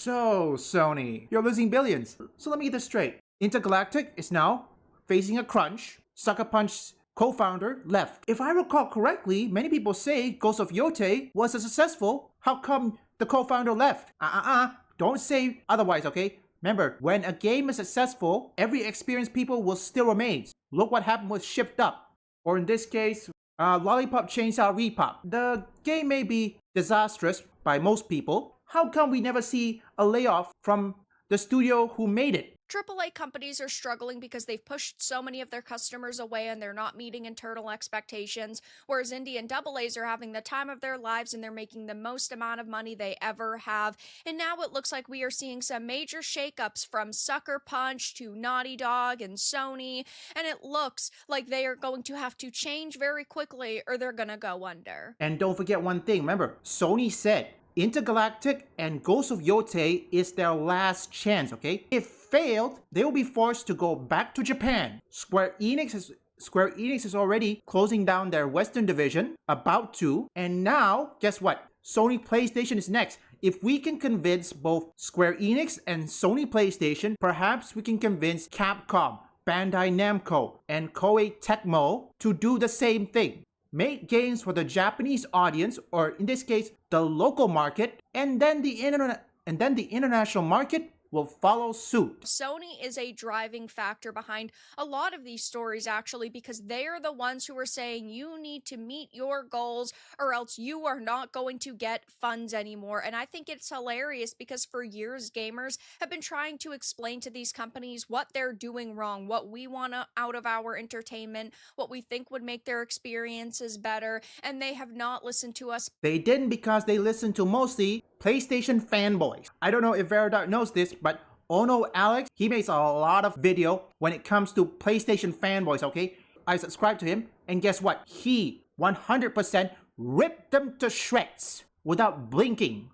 So, Sony, you're losing billions. So let me get this straight. Intergalactic is now facing a crunch. Sucker Punch's co-founder left. If I recall correctly, many people say Ghost of Yote was successful. How come the co-founder left? Don't say otherwise, okay? Remember, when a game is successful, every experienced people will still remain. Look what happened with Shift Up. Or in this case, Lollipop Chainsaw Repop. The game may be disastrous by most people. How come we never see a layoff from the studio who made it? AAA companies are struggling because they've pushed so many of their customers away and they're not meeting internal expectations, whereas indie and AA's are having the time of their lives and they're making the most amount of money they ever have. And now it looks like we are seeing some major shakeups from Sucker Punch to Naughty Dog and Sony, and it looks like they are going to have to change very quickly or they're gonna go under. And don't forget one thing, remember, Sony said Intergalactic and Ghost of Yote is their last chance, okay? If failed, they will be forced to go back to Japan. Square Enix is already closing down their Western division, about to, and now, guess what? Sony PlayStation is next. If we can convince both Square Enix and Sony PlayStation, perhaps we can convince Capcom, Bandai Namco, and Koei Tecmo to do the same thing. Make games for the Japanese audience, or in this case, the local market, and then the international market will follow suit. Sony is a driving factor behind a lot of these stories, actually, because they are the ones who are saying you need to meet your goals or else you are not going to get funds anymore. And I think it's hilarious because for years, gamers have been trying to explain to these companies what they're doing wrong, what we want out of our entertainment, what we think would make their experiences better, and they have not listened to us. They didn't because they listened to mostly PlayStation fanboys. I don't know if Veridot knows this, but Ono Alex, he makes a lot of video when it comes to PlayStation fanboys, okay? I subscribe to him, and guess what? He 100% ripped them to shreds without blinking.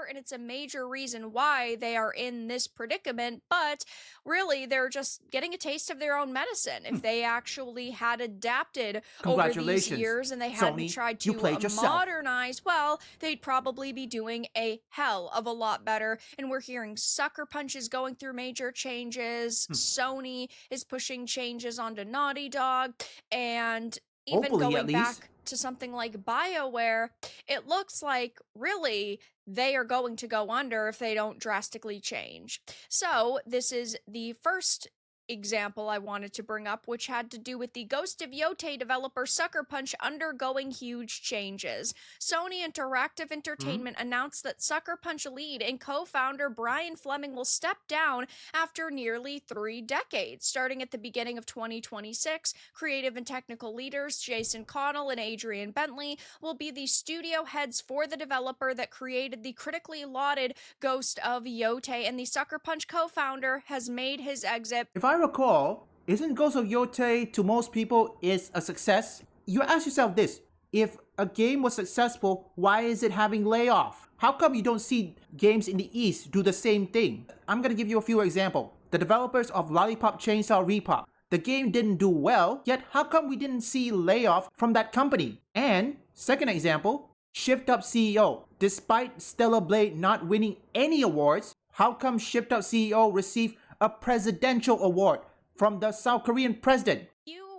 And it's a major reason why they are in this predicament, but really they're just getting a taste of their own medicine. If they actually had adapted over these years and they hadn't Sony, tried to modernize, well, they'd probably be doing a hell of a lot better. And we're hearing Sucker Punch is going through major changes, Sony is pushing changes onto Naughty Dog, and even going back to something like BioWare, it looks like really they are going to go under if they don't drastically change. So this is the first example I wanted to bring up, which had to do with the Ghost of Yote developer Sucker Punch undergoing huge changes. Sony Interactive Entertainment announced that Sucker Punch lead and co-founder Brian Fleming will step down after nearly 3 decades. Starting at the beginning of 2026, creative and technical leaders Jason Connell and Adrian Bentley will be the studio heads for the developer that created the critically lauded Ghost of Yote, and the Sucker Punch co-founder has made his exit. If I recall, isn't Ghost of Yote to most people is a success? You ask yourself this, if a game was successful, why is it having layoff? How come you don't see games in the East do the same thing? I'm gonna give you a few examples. The developers of Lollipop Chainsaw Repop. The game didn't do well, yet how come we didn't see layoff from that company? And second example, Shift Up CEO. Despite Stellar Blade not winning any awards, how come Shift Up CEO received a presidential award from the South Korean president?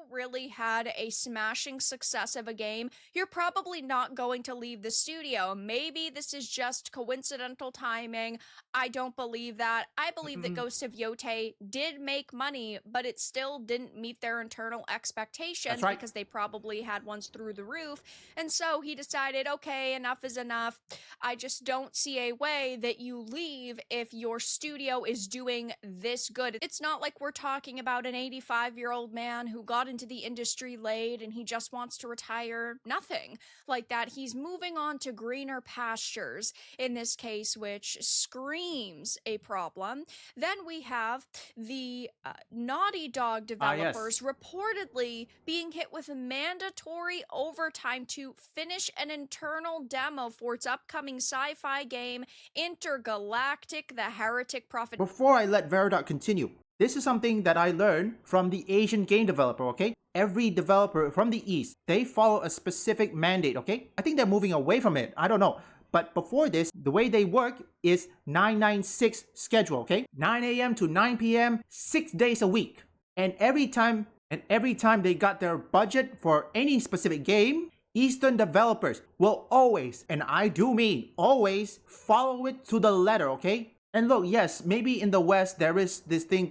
Really had a smashing success of a game, you're probably not going to leave the studio. Maybe this is just coincidental timing. I don't believe that. I believe that Ghost of Yote did make money, but it still didn't meet their internal expectations because they probably had ones through the roof. And so he decided, okay, enough is enough. I just don't see a way that you leave if your studio is doing this good. It's not like we're talking about an 85-year-old man who got into the industry late and he just wants to retire. Nothing like that. He's moving on to greener pastures in this case, which screams a problem. Then we have the Naughty Dog developers reportedly being hit with mandatory overtime to finish an internal demo for its upcoming sci-fi game Intergalactic: The Heretic Prophet. Before I let Veridot continue, this is something that I learned from the Asian game developer, okay? Every developer from the East, they follow a specific mandate, okay? I think they're moving away from it. I don't know. But before this, the way they work is 996 schedule, okay? 9 a.m. to 9 p.m., 6 days a week. And every time they got their budget for any specific game, Eastern developers will always, and I do mean always, follow it to the letter, okay? And look, yes, maybe in the West there's this thing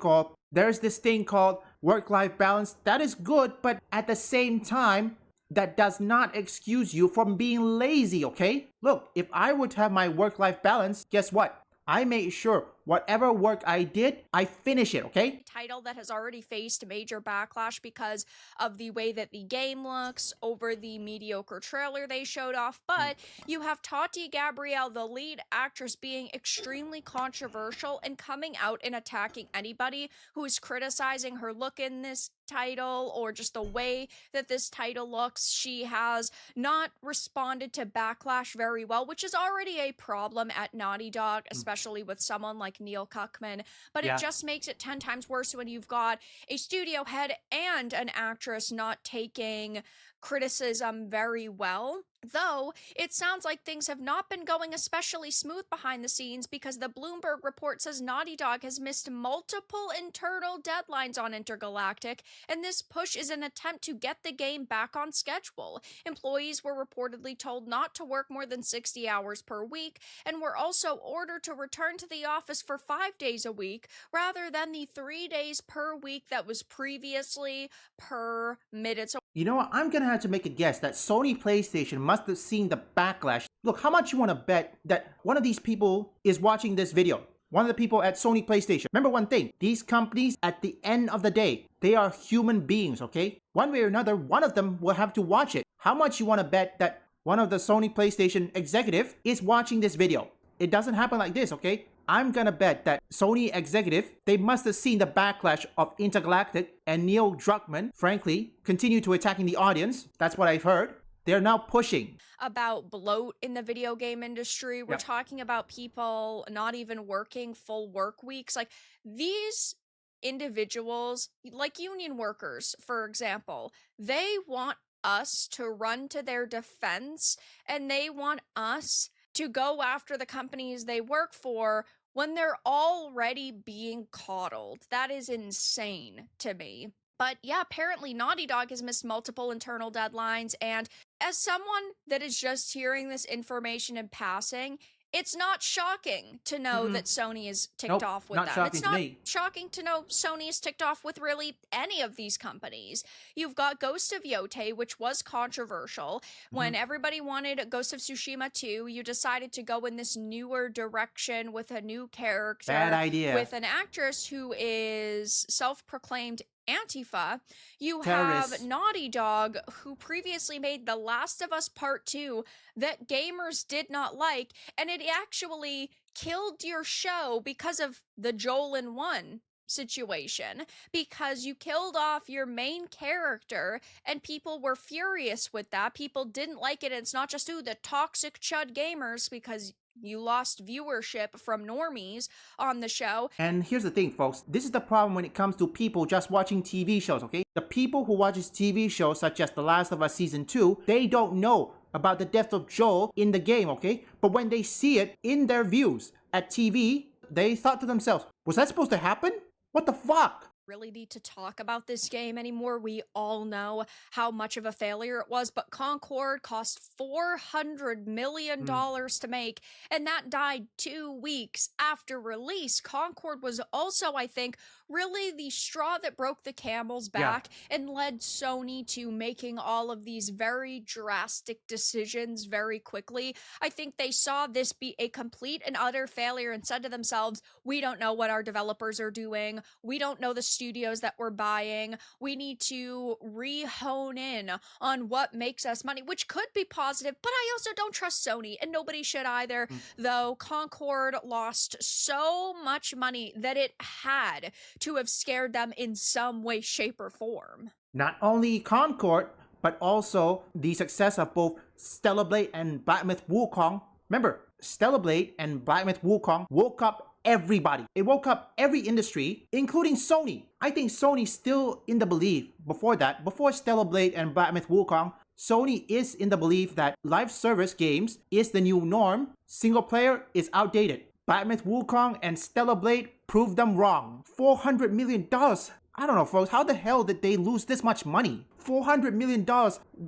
called work-life balance. That is good, but at the same time, that does not excuse you from being lazy, okay? Look, if I would have my work-life balance, guess what? I made sure whatever work I did, I finish it, okay? Title that has already faced major backlash because of the way that the game looks, over the mediocre trailer they showed off. But you have Tati Gabrielle, the lead actress, being extremely controversial and coming out and attacking anybody who is criticizing her look in this title or just the way that this title looks. She has not responded to backlash very well, which is already a problem at Naughty Dog, especially with someone like Neil Cuckman. But it just makes it 10 times worse when you've got a studio head and an actress not taking criticism very well. Though, it sounds like things have not been going especially smooth behind the scenes because the Bloomberg report says Naughty Dog has missed multiple internal deadlines on Intergalactic, and this push is an attempt to get the game back on schedule. Employees were reportedly told not to work more than 60 hours per week, and were also ordered to return to the office for 5 days a week, rather than the 3 days per week that was previously permitted. So, you know what? I'm gonna have to make a guess that Sony PlayStation must have seen the backlash. Look, how much you want to bet that one of these people is watching this video? One of the people at Sony PlayStation. Remember one thing, these companies, at the end of the day, they are human beings, okay? One way or another, one of them will have to watch it. How much you want to bet that one of the Sony PlayStation executive is watching this video? It doesn't happen like this, okay? I'm gonna bet that Sony executive, they must have seen the backlash of Intergalactic, and Neil Druckmann, frankly, continue to attacking the audience. That's what I've heard. They're now pushing about bloat in the video game industry. We're talking about people not even working full work weeks. Like, these individuals, like union workers, for example, they want us to run to their defense, and they want us to go after the companies they work for when they're already being coddled. That is insane to me. But yeah, apparently Naughty Dog has missed multiple internal deadlines, and as someone that is just hearing this information in passing, it's not shocking to know that Sony is ticked off with that. It's not shocking to know Sony is ticked off with really any of these companies. You've got Ghost of Yotei, which was controversial. When everybody wanted Ghost of Tsushima 2, you decided to go in this newer direction with a new character. Bad idea. With an actress who is self-proclaimed Antifa. You Terrorists. have Naughty Dog, who previously made The Last of Us Part 2 that gamers did not like, and it actually killed your show because of the Joel in 1 situation, because you killed off your main character and people were furious with that. People didn't like it, and it's not just, the toxic chud gamers, because you lost viewership from normies on the show. And here's the thing, folks. This is the problem when it comes to people just watching TV shows, okay? The people who watches TV shows such as The Last of Us Season 2, they don't know about the death of Joel in the game, okay? But when they see it in their views at TV, they thought to themselves, was that supposed to happen? What the fuck? Really need to talk about this game anymore. We all know how much of a failure it was, but Concord cost $400 million to make, and that died 2 weeks after release. Concord was also, I think, really the straw that broke the camel's back and led Sony to making all of these very drastic decisions very quickly. I think they saw this be a complete and utter failure and said to themselves, we don't know what our developers are doing. We don't know the studios that we're buying. We need to re-hone in on what makes us money, which could be positive, but I also don't trust Sony, and nobody should either. Though Concord lost so much money that it had to have scared them in some way, shape, or form. Not only Concord, but also the success of both Stellar Blade and Black Myth Wukong. Remember, Stellar Blade and Black Myth Wukong woke up everybody. It woke up every industry, including Sony. I think Sony's still in the belief before that, before Stellar Blade and Black Myth Wukong, Sony is in the belief that live service games is the new norm, single player is outdated. Batman Wukong and Stellar Blade proved them wrong. $400 million. I don't know, folks, how the hell did they lose this much money? $400 million.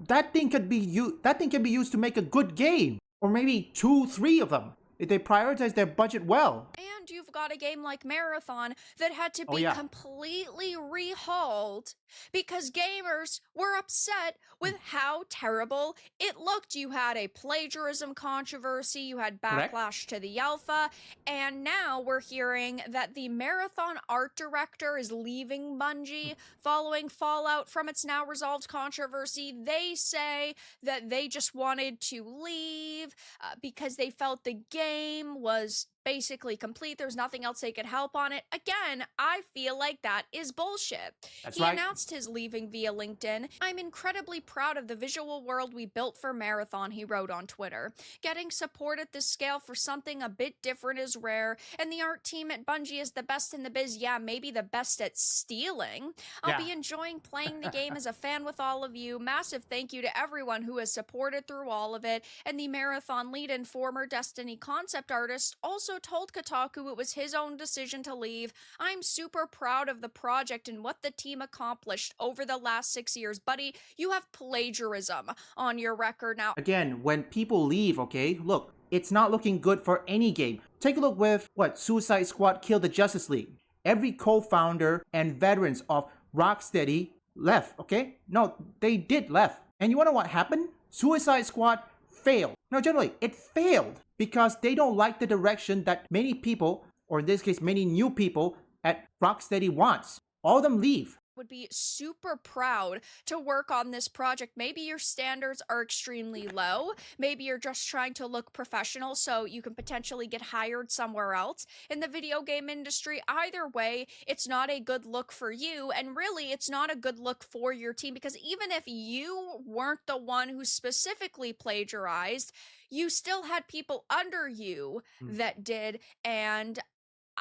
That thing can be used to make a good game. Or maybe 2, 3 of them, if they prioritize their budget well. And you've got a game like Marathon that had to be completely rehauled because gamers were upset with how terrible it looked. You had a plagiarism controversy, you had backlash to the alpha, and now we're hearing that the Marathon art director is leaving Bungie following fallout from its now resolved controversy. They say that they just wanted to leave because they felt the game was basically complete. There's nothing else they could help on it. Again, I feel like that is bullshit. He announced his leaving via LinkedIn. I'm incredibly proud of the visual world we built for Marathon, he wrote on Twitter. Getting support at this scale for something a bit different is rare, and the art team at Bungie is the best in the biz. Yeah, maybe the best at stealing. I'll be enjoying playing the game as a fan with all of you. Massive thank you to everyone who has supported through all of it. And the Marathon lead and former Destiny concept artist also told Kotaku it was his own decision to leave. I'm super proud of the project and what the team accomplished over the last 6 years. Buddy, you have plagiarism on your record now. Again, when people leave, okay, look, it's not looking good for any game. Take a look with what Suicide Squad killed the Justice League. Every co-founder and veterans of Rocksteady left, okay? No, they did left. And you wanna know what happened? Suicide Squad failed. No, generally, it failed because they don't like the direction that many people, or in this case, many new people at Rocksteady wants. All of them leave. Would be super proud to work on this project. Maybe your standards are extremely low. Maybe you're just trying to look professional so you can potentially get hired somewhere else in the video game industry. Either way, it's not a good look for you, and really it's not a good look for your team, because even if you weren't the one who specifically plagiarized, you still had people under you that did. And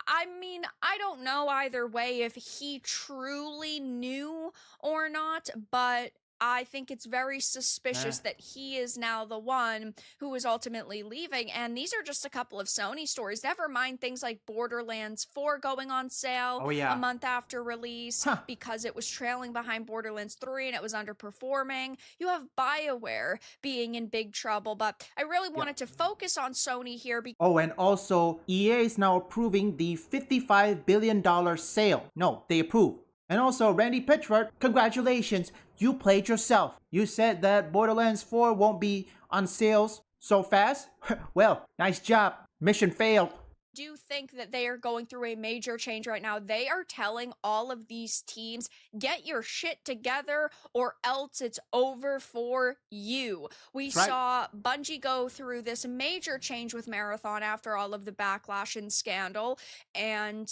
I mean, I don't know either way if he truly knew or not, but I think it's very suspicious that he is now the one who is ultimately leaving. And these are just a couple of Sony stories. Never mind things like Borderlands 4 going on sale a month after release because it was trailing behind Borderlands 3 and it was underperforming. You have BioWare being in big trouble, but I really wanted to focus on Sony here. And also EA is now approving the $55 billion sale. No, they approve. And also, Randy Pitchford, congratulations, you played yourself. You said that Borderlands 4 won't be on sales so fast? Well, nice job. Mission failed. Do think that they are going through a major change right now. They are telling all of these teams, get your shit together or else it's over for you. We saw Bungie go through this major change with Marathon after all of the backlash and scandal, and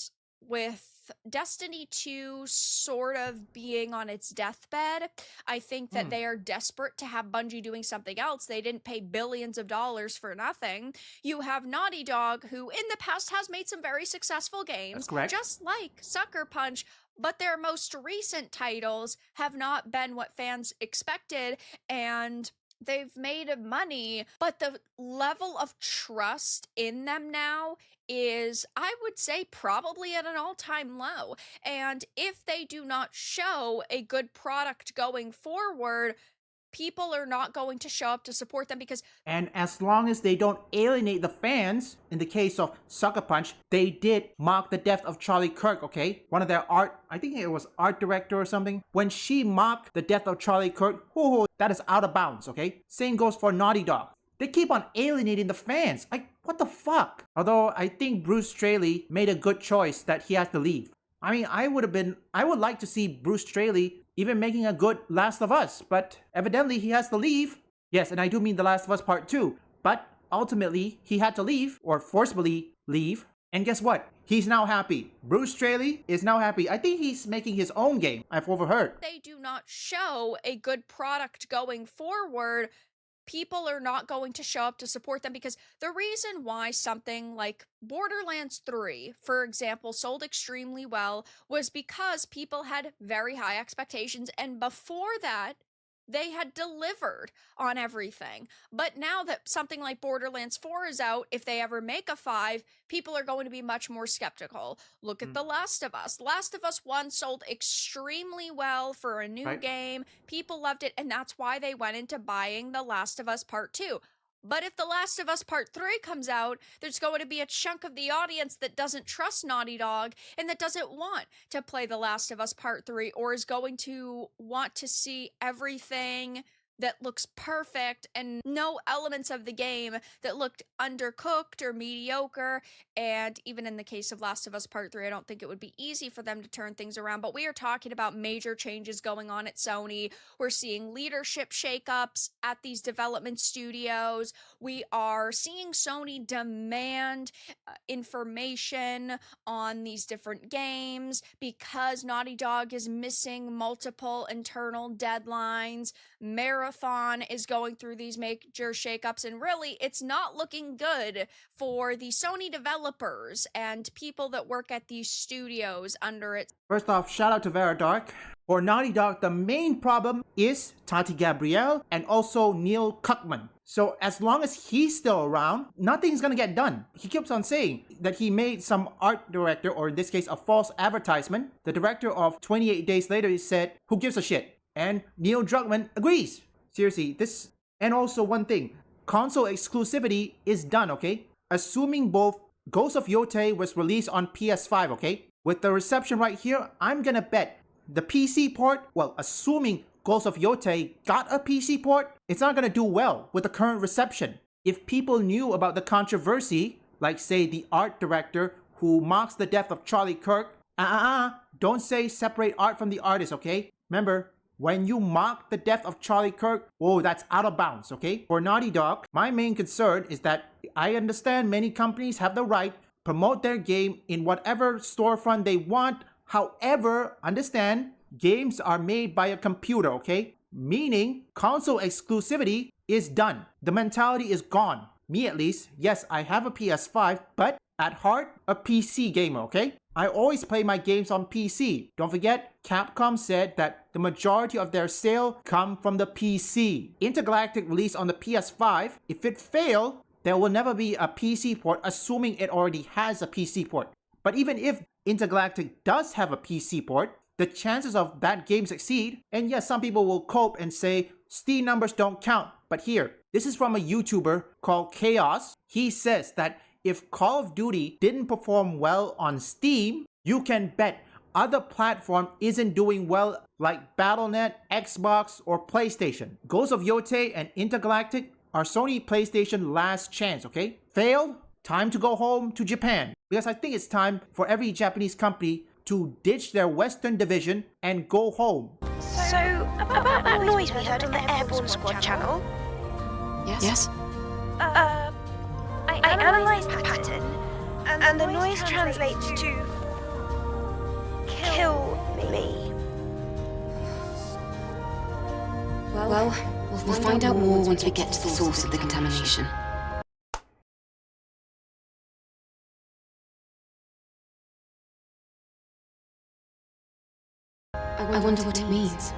with Destiny 2 sort of being on its deathbed, I think that they are desperate to have Bungie doing something else. They didn't pay billions of dollars for nothing. You have Naughty Dog, who in the past has made some very successful games, just like Sucker Punch, but their most recent titles have not been what fans expected, and they've made money, but the level of trust in them now is, I would say, probably at an all-time low. And if they do not show a good product going forward, people are not going to show up to support them because... And as long as they don't alienate the fans, in the case of Sucker Punch, they did mock the death of Charlie Kirk, okay? One of their I think it was art director or something. When she mocked the death of Charlie Kirk, that is out of bounds, okay? Same goes for Naughty Dog. They keep on alienating the fans. Like, what the fuck? Although, I think Bruce Straley made a good choice that he has to leave. I mean, I would like to see Bruce Straley even making a good Last of Us, but evidently he has to leave. Yes, and I do mean The Last of Us Part 2. But ultimately, he had to leave, or forcibly leave. And guess what? He's now happy. Bruce Straley is now happy. I think he's making his own game, I've overheard. They do not show a good product going forward, people are not going to show up to support them, because the reason why something like Borderlands 3, for example, sold extremely well was because people had very high expectations, and before that, they had delivered on everything. But now that something like Borderlands 4 is out, if they ever make a 5, people are going to be much more skeptical. Look at The Last of Us. Last of Us 1 sold extremely well for a new game. People loved it, and that's why they went into buying The Last of Us Part 2. But if The Last of Us Part 3 comes out, there's going to be a chunk of the audience that doesn't trust Naughty Dog and that doesn't want to play The Last of Us Part 3 or is going to want to see everything that looks perfect and no elements of the game that looked undercooked or mediocre. And even in the case of Last of Us Part 3, I don't think it would be easy for them to turn things around. But we are talking about major changes going on at Sony. We're seeing leadership shakeups at these development studios. We are seeing Sony demand information on these different games because Naughty Dog is missing multiple internal deadlines. Marathon is going through these major shakeups, and really, it's not looking good for the Sony developers and people that work at these studios under it. First off, shout out to Vera Dark. For Naughty Dog, the main problem is Tati Gabrielle and also Neil Cuckman. So as long as he's still around, nothing's gonna get done. He keeps on saying that he made some art director, or in this case, a false advertisement. The director of 28 Days Later said, who gives a shit? And Neil Druckmann agrees. Seriously, this... And also one thing, console exclusivity is done, okay? Assuming both Ghost of Yotei was released on PS5, okay? With the reception right here, I'm gonna bet the PC port, well, assuming Ghost of Yotei got a PC port, it's not gonna do well with the current reception. If people knew about the controversy, like say the art director who mocks the death of Charlie Kirk, don't say separate art from the artist, okay? Remember, when you mock the death of Charlie Kirk, whoa, that's out of bounds, okay? For Naughty Dog, my main concern is that I understand many companies have the right to promote their game in whatever storefront they want. However, understand, games are made by a computer, okay? Meaning, console exclusivity is done. The mentality is gone. Me at least, yes, I have a PS5, but at heart, a PC gamer, okay? I always play my games on PC. Don't forget, Capcom said that the majority of their sale come from the PC. Intergalactic released on the PS5. If it failed, there will never be a PC port, assuming it already has a PC port. But even if Intergalactic does have a PC port, the chances of that game succeed, and yes, some people will cope and say Steam numbers don't count. But here, this is from a YouTuber called Chaos. He says that if Call of Duty didn't perform well on Steam, you can bet other platform isn't doing well like Battle.net, Xbox, or PlayStation. Ghost of Yotei and Intergalactic are Sony PlayStation last chance, okay? Failed? Time to go home to Japan. Because I think it's time for every Japanese company to ditch their Western division and go home. So, about that noise we heard on the Airborne Squad channel? Yes? I analysed the pattern, and the noise translates to kill me. Well, we'll find out more once we get to the source of the contamination. I wonder what it means.